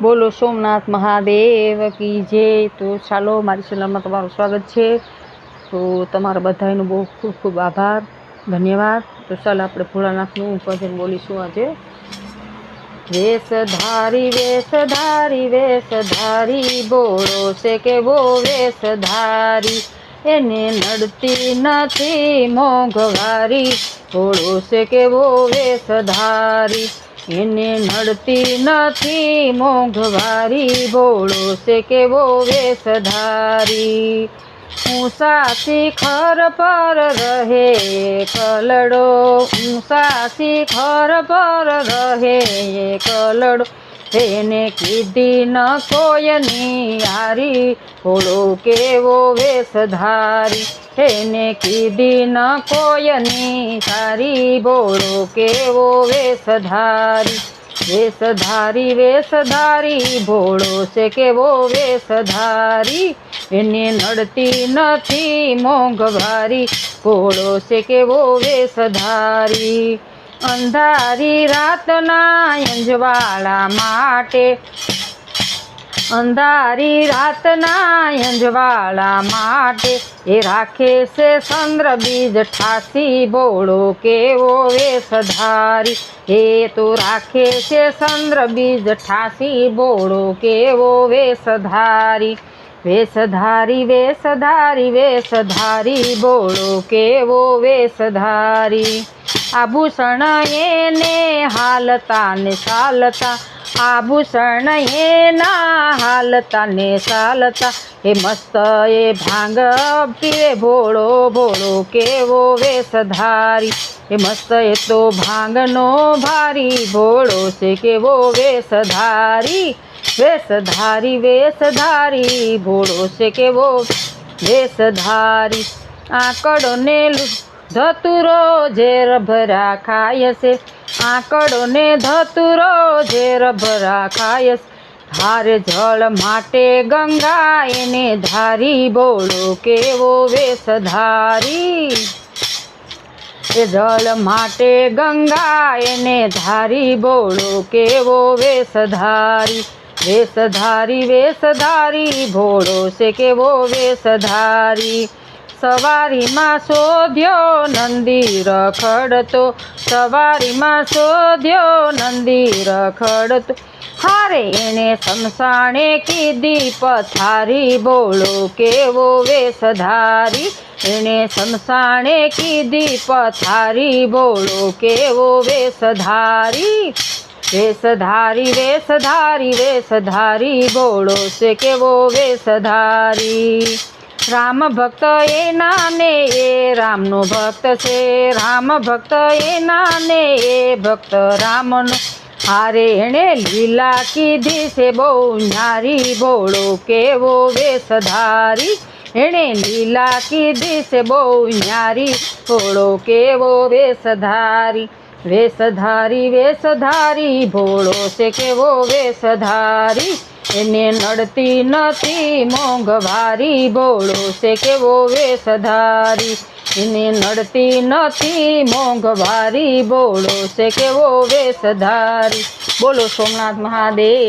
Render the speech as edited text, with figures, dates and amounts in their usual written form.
બોલો સોમનાથ મહાદેવ કી જય। તો ચાલો મારી ચેનલમાં તમારું સ્વાગત છે। તો તમારા બધાનો બહુ ખૂબ ખૂબ આભાર, ધન્યવાદ। તો ચાલો આપણે ભોળાનાથનું ભજન બોલીશું આજે। વેશધારી વેશધારી વેશધારી બોલો છે કેવો વેશધારી, એને નડતી નથી મોંઘવારી, બોલો છે કેવો વેશધારી, એને નડતી નથી મોંઘવારી, બોલો છે કેવો વેશધારી। ઊંચા શિખર પર રહે કલડો, ઊંચા શિખર પર રહે કલડો, એને કીધી ન કોઈની હારી, બોલો કેવો વેશધારી, એને કીધી ન કોઈની સારી, બોલો કેવો વેશધારી। વેશધારી વેશધારી ભોળો છે કેવો વેશધારી, એને નડતી નથી મોંઘવારી, ભોળો છે કેવો વેશધારી। અંધારી રાતના અંજવાળા માટે, અંધારી રાતના અંજવાળા માટે, એ રાખે છે ચંદ્ર બીજ ઠાસી, બોલો કેવો વેશધારી, એ તો રાખે છે ચંદ્ર બીજ ઠાસી, બોલો કેવો વેશધારી। વેશધારી વેશધારી વેશધારી બોલો કેવો વેશધારી। આભૂષણ એને હાલતા ને ચાલતા, આભૂષણ એના હાલતા ને ચાલતા, એ મસ્ત એ ભાંગ પીવે ભોળો, બોલો કેવો વેશધારી, એ મસ્ત એ તો ભાંગનો ભારી, ભોળો છે કેવો વેશધારી। વેશધારી વેશધારી ભોળો છે કેવો વેશધારી। આંકડો ને ધતુરો ઝેર ભરા ખાય છે, આંકડો ને ધતુરો ઝેર ભરા ખાય છે, ધારે જળ માટે ગંગા એને ધારી, બોલો કેવો વેશધારી, એ જળ માટે ગંગા એને ધારી, બોલો કેવો વેશધારી। વેશધારી વેશધારી ભોળો છે કેવો વેશધારી। સવારીમાં શોધ્યો નંદી રખડતો, સવારીમાં શોધ્યો નંદી રખડતો, હારે એને શમશાણે કીધી પથારી, બોલો કેવો વેશધારી, એને શમશાણે કીધી પથારી, બોલો કેવો વેશધારી। વેશધારી વેશધારી વેશધારી બોલો છે કેવો વેશધારી। રામ ભક્ત એના ને એ રામનો ભક્ત છે, રામ ભક્ત એના ને એ ભક્ત રામનો, હારે એણે લીલા કીધી છે બહુ ન્યારી, બોલો કેવો વેશધારી, એણે લીલા કીધી છે બહુ ન્યારી, બોલો કેવો વેશધારી। વેશધારી વેશધારી ભોળો છે કેવો વેશધારી, એને નડતી નથી મોંઘવારી, બોલો છે કેવો વેશધારી, એને નડતી નથી મોંઘવારી, બોલો છે કેવો વેશધારી। બોલો સોમનાથ મહાદેવ।